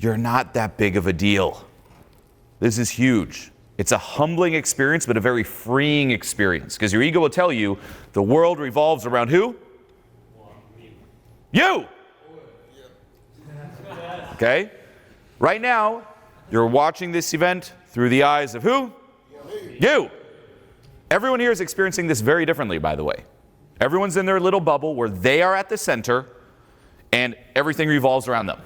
you're not that big of a deal. This is huge. It's a humbling experience, but a very freeing experience, because your ego will tell you the world revolves around who? You! Okay? Right now, you're watching this event through the eyes of who? You! Everyone here is experiencing this very differently, by the way. Everyone's in their little bubble where they are at the center and everything revolves around them.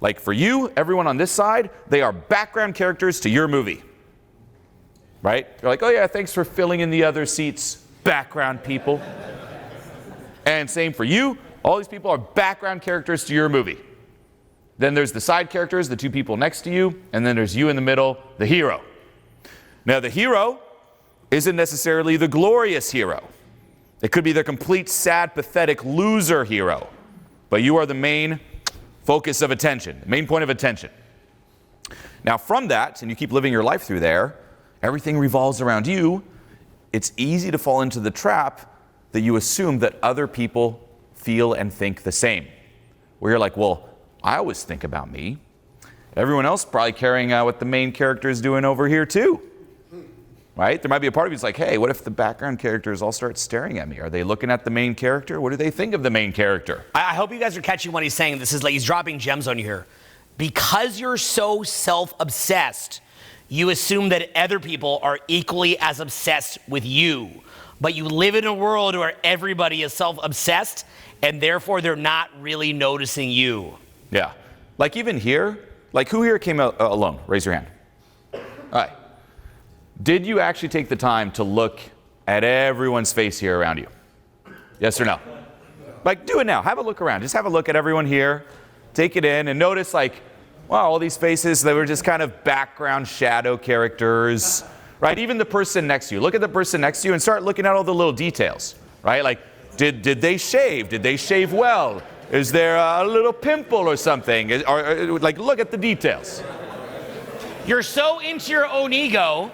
Like for you, everyone on this side, they are background characters to your movie. Right? You're like, oh yeah, thanks for filling in the other seats, background people. And same for you, all these people are background characters to your movie. Then there's the side characters, the two people next to you, and then there's you in the middle, the hero. Now the hero isn't necessarily the glorious hero. It could be the complete, sad, pathetic loser hero. But you are the main focus of attention, the main point of attention. Now from that, and you keep living your life through there, everything revolves around you, it's easy to fall into the trap that you assume that other people feel and think the same. Where you're like, well, I always think about me. Everyone else probably carrying out what the main character is doing over here too. Right? There might be a part of you that's like, hey, what if the background characters all start staring at me? Are they looking at the main character? What do they think of the main character? I hope you guys are catching what he's saying. This is like he's dropping gems on you here. Because you're so self-obsessed, you assume that other people are equally as obsessed with you. But you live in a world where everybody is self-obsessed, and therefore they're not really noticing you. Yeah. Like even here, like who here came out alone? Raise your hand. All right. Did you actually take the time to look at everyone's face here around you? Yes or no? Like do it now. Have a look around. Just have a look at everyone here. Take it in and notice like, wow, all these faces, they were just kind of background shadow characters, right? Even the person next to you. Look at the person next to you and start looking at all the little details, right? Like, did they shave? Did they shave well? Is there a little pimple or something? Or like, look at the details. You're so into your own ego.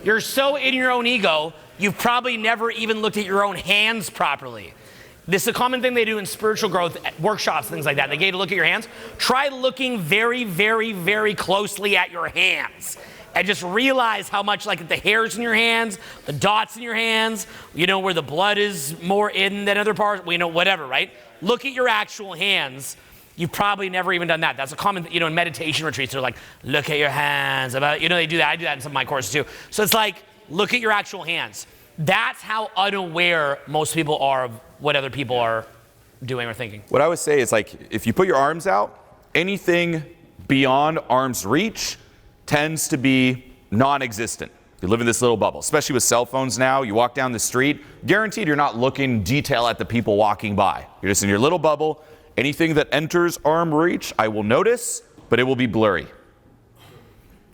You're so in your own ego, you've probably never even looked at your own hands properly. This is a common thing they do in spiritual growth workshops, things like that. They get you to look at your hands. Try looking very, very, very closely at your hands. And just realize how much, like the hairs in your hands, the dots in your hands, you know, where the blood is more in than other parts, you know, whatever, right? Look at your actual hands. You've probably never even done that. That's a common, you know, in meditation retreats, they're like, look at your hands. You know, they do that. I do that in some of my courses too. So it's like, look at your actual hands. That's how unaware most people are of what other people are doing or thinking. What I would say is like, if you put your arms out, anything beyond arm's reach tends to be non-existent. You live in this little bubble, especially with cell phones now. You walk down the street, guaranteed you're not looking detail at the people walking by. You're just in your little bubble. Anything that enters arm reach, I will notice, but it will be blurry.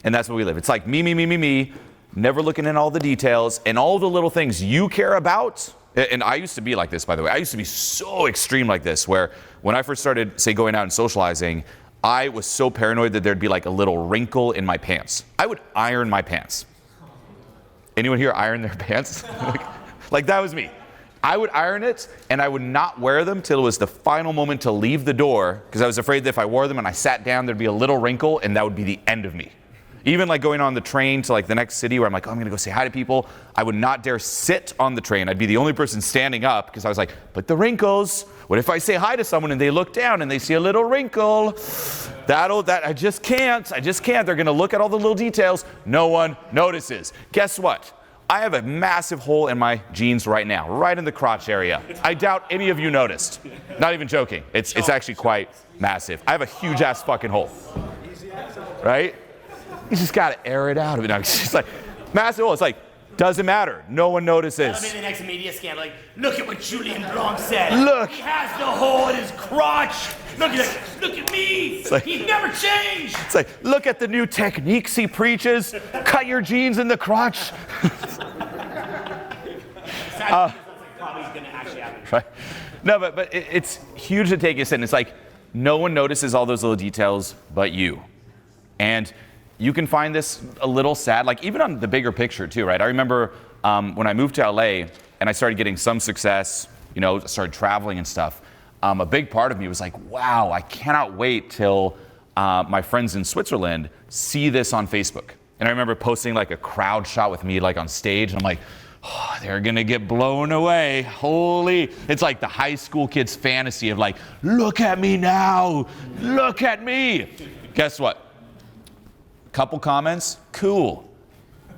And that's where we live. It's like me, never looking in all the details and all the little things you care about. And I used to be like this, by the way. I used to be so extreme like this, where when I first started, say, going out and socializing, I was so paranoid that there'd be like a little wrinkle in my pants. I would iron my pants. Anyone here iron their pants? Like that was me. I would iron it, and I would not wear them till it was the final moment to leave the door, because I was afraid that if I wore them and I sat down, there'd be a little wrinkle, and that would be the end of me. Even like going on the train to like the next city where I'm like, oh, I'm gonna go say hi to people, I would not dare sit on the train. I'd be the only person standing up, because I was like, but the wrinkles, what if I say hi to someone and they look down and they see a little wrinkle? I just can't. They're gonna look at all the little details. No one notices. Guess what? I have a massive hole in my jeans right now, right in the crotch area. I doubt any of you noticed. Not even joking. It's actually quite massive. I have a huge ass fucking hole. Right? You just gotta air it out. It's just like, massive hole. It's like, doesn't matter. No one notices. That'll be the next media scandal. Like, look at what Julien Blanc said. Look. He has the hole in his crotch. Look at me. Like, he's never changed. It's like, look at the new techniques he preaches. Cut your jeans in the crotch. Right? No, but it's huge to take us in. It's like no one notices all those little details but you. And you can find this a little sad, like even on the bigger picture too, right? I remember when I moved to LA and I started getting some success, you know, started traveling and stuff, a big part of me was like, wow, I cannot wait till my friends in Switzerland see this on Facebook. And I remember posting like a crowd shot with me like on stage, and I'm like, oh, they're gonna get blown away. Holy, it's like the high school kid's fantasy of like, look at me now, look at me. Guess what? Couple comments, cool.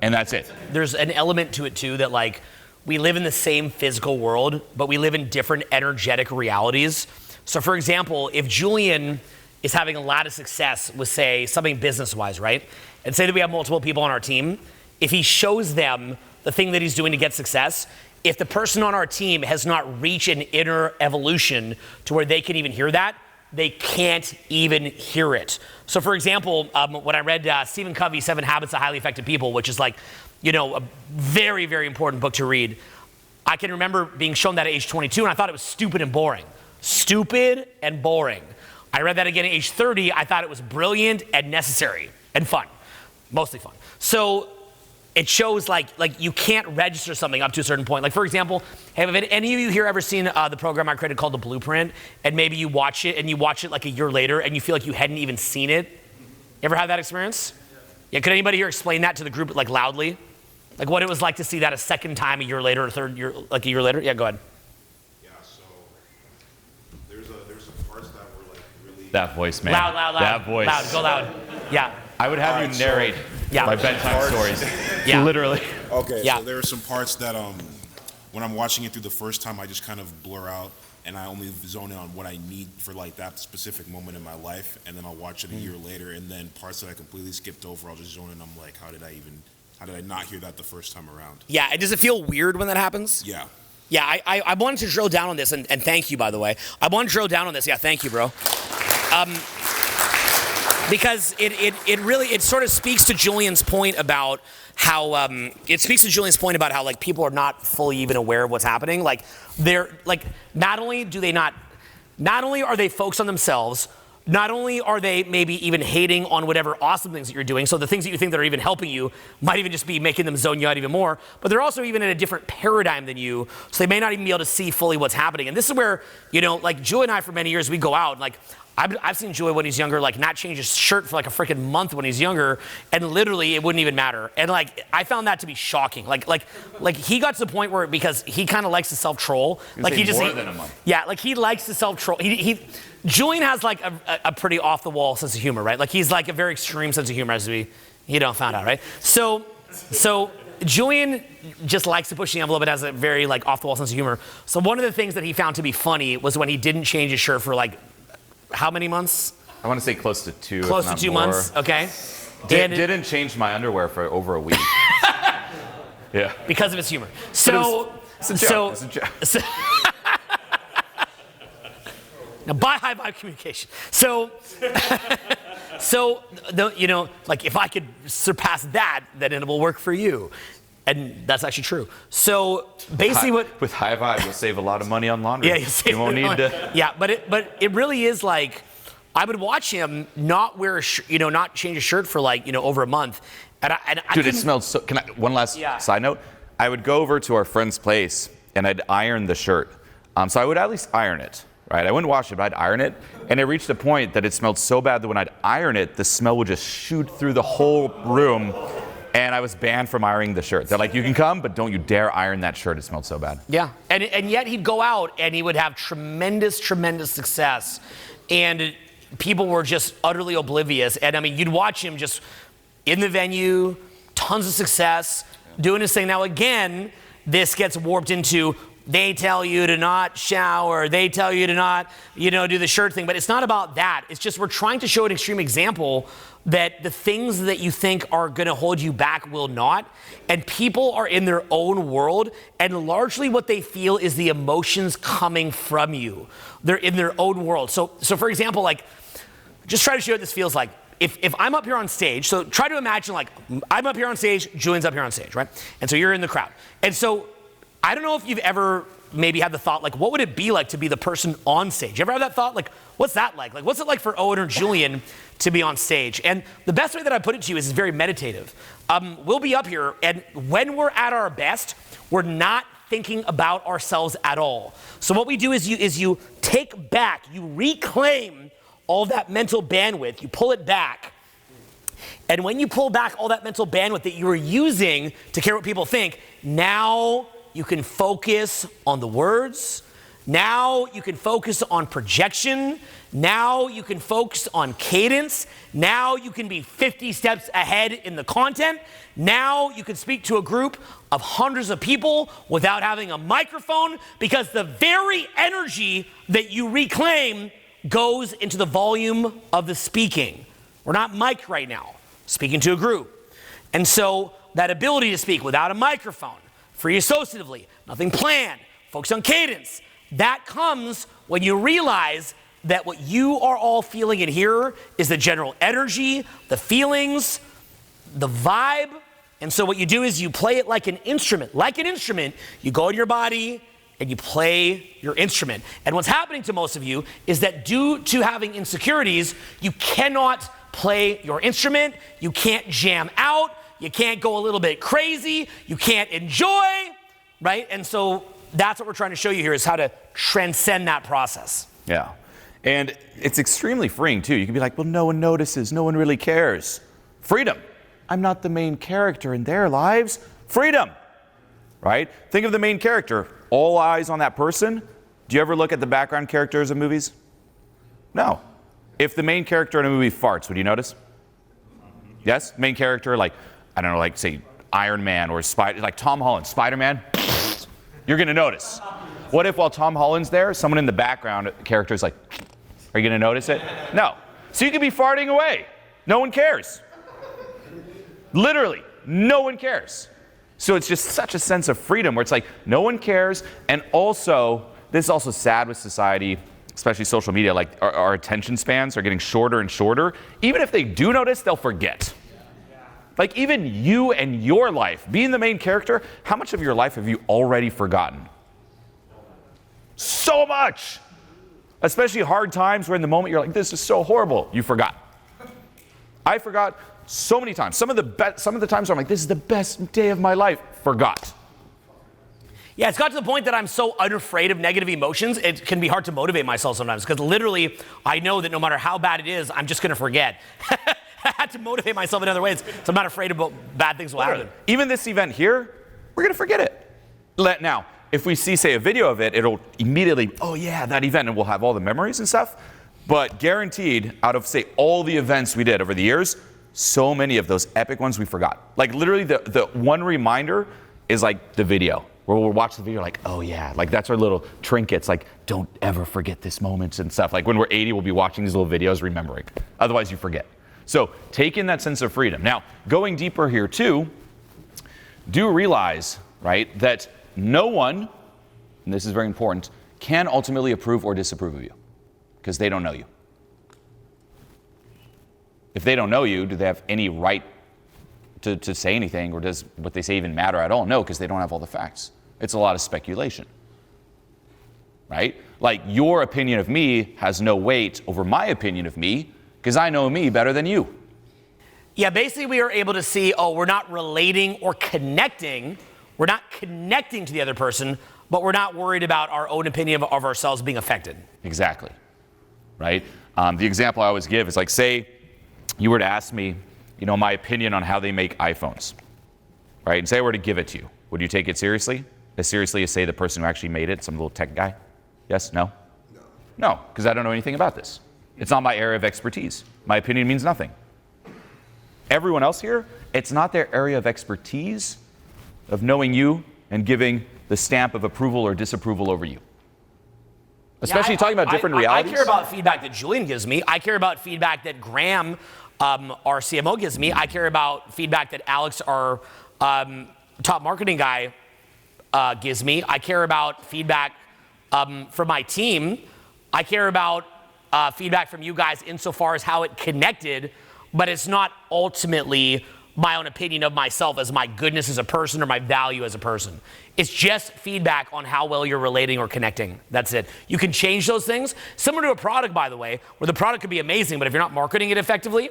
And that's it. There's an element to it too that like, we live in the same physical world, but we live in different energetic realities. So for example, if Julien is having a lot of success with, say, something business-wise, right? And say that we have multiple people on our team. If he shows them the thing that he's doing to get success, if the person on our team has not reached an inner evolution to where they can even hear that, they can't even hear it. So for example, when I read Stephen Covey's 7 Habits of Highly Effective People, which is like, you know, a very, very important book to read, I can remember being shown that at age 22, and I thought it was stupid and boring. Stupid and boring. I read that again at age 30. I thought it was brilliant and necessary and fun, mostly fun. So it shows like you can't register something up to a certain point. Like for example, have any of you here ever seen the program I created called The Blueprint? And maybe you watch it and you watch it like a year later and you feel like you hadn't even seen it? You ever had that experience? Yeah, could anybody here explain that to the group like loudly? Like what it was like to see that a second time a year later or third year, like a year later? Yeah, go ahead. That voice, man. Loud. That voice. Loud, go loud. Yeah. I would have you narrate my bedtime stories. Yeah. Literally. Okay, Yeah. so there are some parts that when I'm watching it through the first time, I just kind of blur out and I only zone in on what I need for like that specific moment in my life, and then I'll watch it a year later, and then parts that I completely skipped over, I'll just zone in. I'm like, how did I not hear that the first time around? Yeah, and does it feel weird when that happens? Yeah. Yeah, I wanted to drill down on this, and thank you, by the way. I want to drill down on this. Yeah, thank you, bro. Because it really sort of speaks to Julien's point about how like people are not fully even aware of what's happening. Like they're like not only are they focused on themselves, not only are they maybe even hating on whatever awesome things that you're doing, so the things that you think that are even helping you might even just be making them zone you out even more, but they're also even in a different paradigm than you, so they may not even be able to see fully what's happening. And this is where, you know, like Julie and I for many years, we go out, and like I've seen Julie when he's younger, like not change his shirt for like a freaking month when he's younger, and literally it wouldn't even matter. And like I found that to be shocking. Like he got to the point where, because he kind of likes to self-troll, like he just more than a month. Yeah, like he likes to self-troll. Julien has like a pretty off-the-wall sense of humor, right? Like he's like a very extreme sense of humor, as we found out, right? So Julien just likes to push the envelope, but has a very like off-the-wall sense of humor. So one of the things that he found to be funny was when he didn't change his shirt for like how many months? I want to say close to 2. Close to 2 more. months, okay. Didn't change my underwear for over a week. Yeah. Because of his humor. So, it's a joke. It's a joke. Now, buy high-vibe communication. So, you know, like if I could surpass that, then it will work for you. And that's actually true. So basically with highvibe, you'll save a lot of money on laundry. Yeah, you won't need to. Yeah, but it really is like, I would watch him not wear not change a shirt for like, you know, over a month. Dude, it smelled so, one last side note. I would go over to our friend's place and I'd iron the shirt. So I would at least iron it, right? I wouldn't wash it, but I'd iron it. And it reached a point that it smelled so bad that when I'd iron it, the smell would just shoot through the whole room. And I was banned from ironing the shirt. They're like, you can come, but don't you dare iron that shirt. It smelled so bad. Yeah, and yet he'd go out and he would have tremendous success. And people were just utterly oblivious. And I mean, you'd watch him just in the venue, tons of success, doing his thing. Now again, this gets warped into, they tell you to not shower, they tell you to not, do the shirt thing. But it's not about that. It's just we're trying to show an extreme example that the things that you think are going to hold you back will not. And people are in their own world, and largely what they feel is the emotions coming from you. They're in their own world. So for example, like, just try to show what this feels like. If I'm up here on stage, so try to imagine like I'm up here on stage, Julien's up here on stage, right? And so you're in the crowd. And so I don't know if you've ever maybe had the thought, like, what would it be like to be the person on stage? You ever have that thought? Like, what's that like? Like, what's it like for Owen or Julien to be on stage? And the best way that I put it to you is very meditative. We'll be up here, and when we're at our best, we're not thinking about ourselves at all. So what we do is you take back, you reclaim all that mental bandwidth, you pull it back. And when you pull back all that mental bandwidth that you were using to care what people think, now you can focus on the words. Now you can focus on projection. Now you can focus on cadence. Now you can be 50 steps ahead in the content. Now you can speak to a group of hundreds of people without having a microphone, because the very energy that you reclaim goes into the volume of the speaking. We're not mic'd right now, speaking to a group. And so that ability to speak without a microphone, free associatively, nothing planned, focus on cadence, that comes when you realize that what you are all feeling in here is the general energy, the feelings, the vibe. And so what you do is you play it like an instrument. Like an instrument, you go in your body and you play your instrument. And what's happening to most of you is that due to having insecurities, you cannot play your instrument, you can't jam out, you can't go a little bit crazy, you can't enjoy, right? And so that's what we're trying to show you here, is how to transcend that process. Yeah. And it's extremely freeing too. You can be like, well, no one notices, no one really cares. Freedom. I'm not the main character in their lives. Freedom, right? Think of the main character, all eyes on that person. Do you ever look at the background characters of movies? No. If the main character in a movie farts, would you notice? Yes? Main character, like, I don't know, like say Iron Man or like Tom Holland, Spider-Man, you're gonna notice. What if while Tom Holland's there, someone in the background character is like, are you gonna notice it? No. So you could be farting away. No one cares. Literally, no one cares. So it's just such a sense of freedom where it's like, no one cares. And also, this is also sad with society, especially social media, like our attention spans are getting shorter and shorter. Even if they do notice, they'll forget. Like even you and your life, being the main character, how much of your life have you already forgotten? So much. Especially hard times where in the moment you're like, this is so horrible. You forgot. I forgot so many times. Some of the times where I'm like, this is the best day of my life. Forgot. Yeah, it's got to the point that I'm so unafraid of negative emotions, it can be hard to motivate myself sometimes, because literally I know that no matter how bad it is, I'm just going to forget. I had to motivate myself in other ways, so I'm not afraid about bad things will happen. Even this event here, we're going to forget it. Now, if we see, say, a video of it, it'll immediately, oh yeah, that event, and we'll have all the memories and stuff. But guaranteed, out of, say, all the events we did over the years, so many of those epic ones we forgot. Like literally the one reminder is like the video, where we'll watch the video like, oh yeah, like that's our little trinkets, like don't ever forget this moment and stuff. Like when we're 80, we'll be watching these little videos remembering. Otherwise you forget. So take in that sense of freedom. Now, going deeper here too, do realize, right, that no one, and this is very important, can ultimately approve or disapprove of you, because they don't know you. If they don't know you, do they have any right to say anything, or does what they say even matter at all? No, because they don't have all the facts. It's a lot of speculation, right? Like your opinion of me has no weight over my opinion of me, because I know me better than you. Yeah, basically we are able to see, oh, we're not relating or connecting. We're not connecting to the other person, but we're not worried about our own opinion of ourselves being affected. Exactly, right? The example I always give is like, say you were to ask me, you know, my opinion on how they make iPhones, right? And say I were to give it to you. Would you take it seriously? As seriously as, say, the person who actually made it, some little tech guy? Yes? No? No, because I don't know anything about this. It's not my area of expertise. My opinion means nothing. Everyone else here, it's not their area of expertise of knowing you and giving the stamp of approval or disapproval over you. Especially talking about different realities. I care about feedback that Julien gives me. I care about feedback that Graham, our CMO, gives me. I care about feedback that Alex, our top marketing guy, gives me. I care about feedback from my team. I care about feedback from you guys insofar as how it connected, but it's not ultimately my own opinion of myself as my goodness as a person or my value as a person. It's just feedback on how well you're relating or connecting. That's it. You can change those things. Similar to a product, by the way, where the product could be amazing, but if you're not marketing it effectively,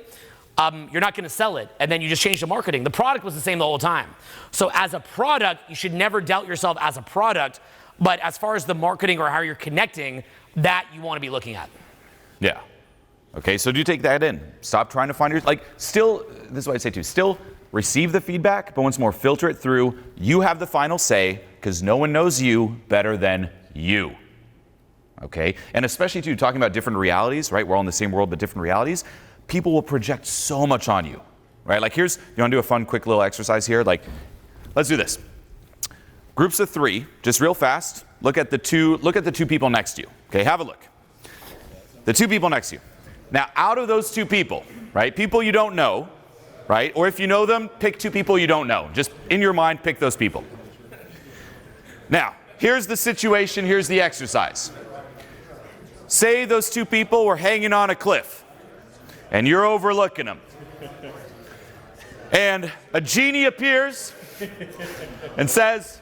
you're not going to sell it, and then you just change the marketing. The product was the same the whole time. So as a product, you should never doubt yourself as a product, but as far as the marketing or how you're connecting, that you want to be looking at. Yeah. Okay, so do take that in. Stop trying to find your, still, this is what I say too, still receive the feedback, but once more, filter it through. You have the final say, because no one knows you better than you. Okay, and especially too, talking about different realities, right? We're all in the same world, but different realities. People will project so much on you, right? Like here's, you wanna do a fun, quick little exercise here? Like, let's do this. Groups of 3, just real fast. Look at the two people next to you. Okay, have a look. The 2 people next to you. Now, out of those 2 people, right? People you don't know, right? Or if you know them, pick 2 people you don't know. Just in your mind, pick those people. Now, here's the situation, here's the exercise. Say those 2 people were hanging on a cliff, and you're overlooking them. And a genie appears and says,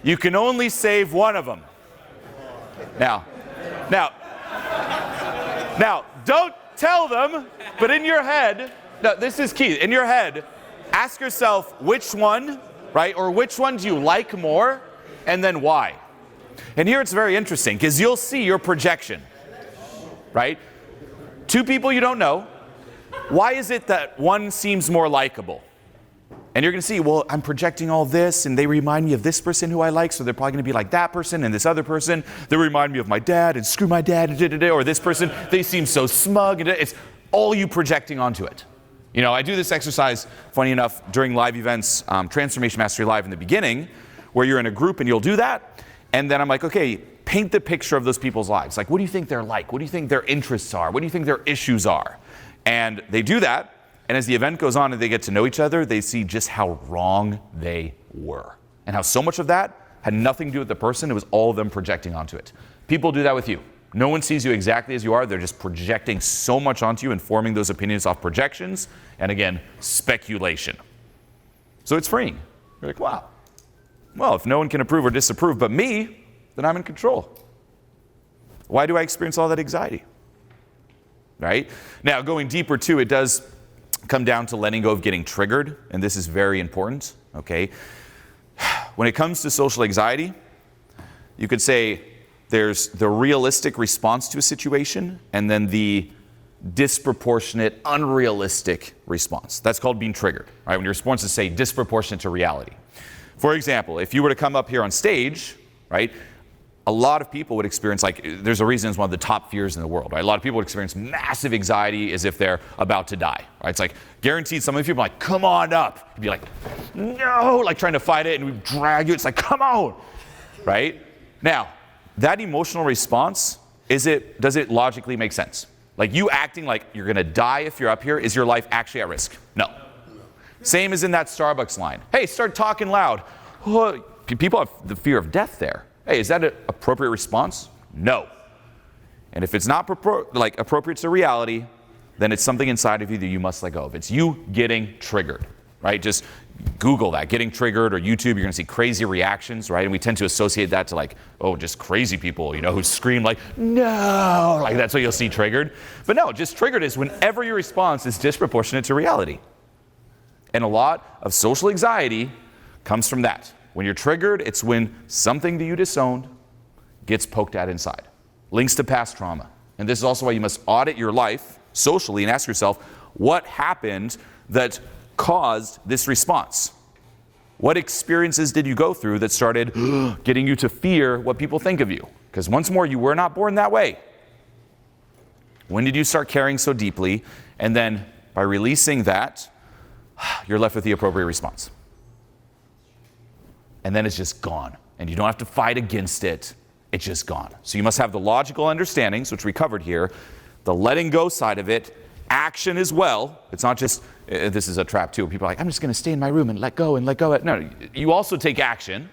you can only save one of them. Now, don't tell them, but in your head, no, this is key. In your head, ask yourself which one, right? Or which one do you like more, and then why? And here it's very interesting, because you'll see your projection, right? 2 people you don't know. Why is it that one seems more likable? And you're going to see, well, I'm projecting all this, and they remind me of this person who I like, so they're probably going to be like that person, and this other person, they remind me of my dad, and screw my dad, and or this person, they seem so smug, and it's all you projecting onto it. You know, I do this exercise, funny enough, during live events, Transformation Mastery Live in the beginning, where you're in a group and you'll do that, and then I'm like, okay, paint the picture of those people's lives. Like, what do you think they're like? What do you think their interests are? What do you think their issues are? And they do that. And as the event goes on and they get to know each other, they see just how wrong they were. And how so much of that had nothing to do with the person. It was all of them projecting onto it. People do that with you. No one sees you exactly as you are. They're just projecting so much onto you and forming those opinions off projections. And again, speculation. So it's freeing. You're like, wow. Well, if no one can approve or disapprove but me, then I'm in control. Why do I experience all that anxiety? Right? Now, going deeper too, it does come down to letting go of getting triggered, and this is very important, okay? When it comes to social anxiety, you could say there's the realistic response to a situation and then the disproportionate, unrealistic response. That's called being triggered, right? When your response is, say, disproportionate to reality. For example, if you were to come up here on stage, right, a lot of people would experience, like, there's a reason it's one of the top fears in the world, right? A lot of people would experience massive anxiety as if they're about to die, right? It's like, guaranteed, some of you people are like, come on up. You'd be like, no, like trying to fight it, and we drag you. It's like, come on, right? Now, that emotional response, does it logically make sense? Like you acting like you're gonna die if you're up here, is your life actually at risk? No. Same as in that Starbucks line. Hey, start talking loud. Oh, people have the fear of death there. Hey, is that an appropriate response? No. And if it's not appropriate to reality, then it's something inside of you that you must let go of. It's you getting triggered, right? Just Google that, getting triggered, or YouTube, you're gonna see crazy reactions, right? And we tend to associate that to like, oh, just crazy people, you know, who scream like, no, like that's what you'll see triggered. But no, just triggered is whenever your response is disproportionate to reality. And a lot of social anxiety comes from that. When you're triggered, it's when something that you disowned gets poked at inside. Links to past trauma. And this is also why you must audit your life socially and ask yourself, what happened that caused this response? What experiences did you go through that started getting you to fear what people think of you? Because once more, you were not born that way. When did you start caring so deeply? And then by releasing that, you're left with the appropriate response. And then it's just gone. And you don't have to fight against it. It's just gone. So you must have the logical understandings, which we covered here, the letting go side of it, action as well. It's not just, this is a trap too. People are like, I'm just going to stay in my room and let go and let go. No, you also take action,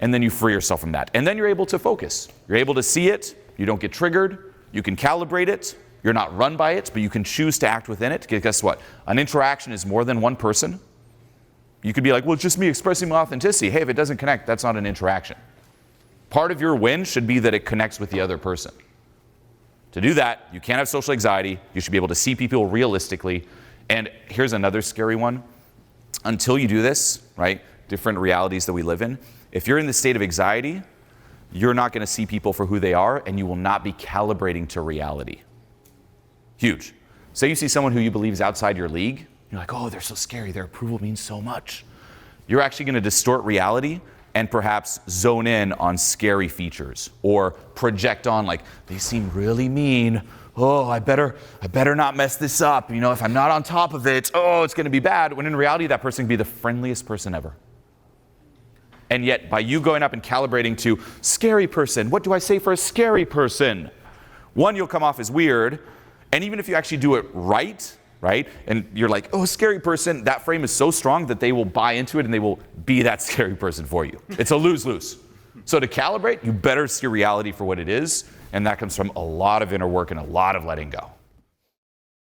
and then you free yourself from that. And then you're able to focus. You're able to see it. You don't get triggered. You can calibrate it. You're not run by it, but you can choose to act within it. Because guess what? An interaction is more than one person. You could be like, well, it's just me expressing my authenticity. Hey, if it doesn't connect, that's not an interaction. Part of your win should be that it connects with the other person. To do that, you can't have social anxiety. You should be able to see people realistically. And here's another scary one. Until you do this, right, different realities that we live in, if you're in the state of anxiety, you're not going to see people for who they are, and you will not be calibrating to reality. Huge. Say you see someone who you believe is outside your league. You're like, oh, they're so scary. Their approval means so much. You're actually going to distort reality and perhaps zone in on scary features or project on like, they seem really mean. Oh, I better not mess this up. You know, if I'm not on top of it, oh, it's going to be bad. When in reality, that person can be the friendliest person ever. And yet, by you going up and calibrating to scary person, what do I say for a scary person? One, you'll come off as weird. And even if you actually do it right, and you're like, oh, scary person, that frame is so strong that they will buy into it and they will be that scary person for you. It's a lose-lose. So to calibrate, you better see reality for what it is. And that comes from a lot of inner work and a lot of letting go.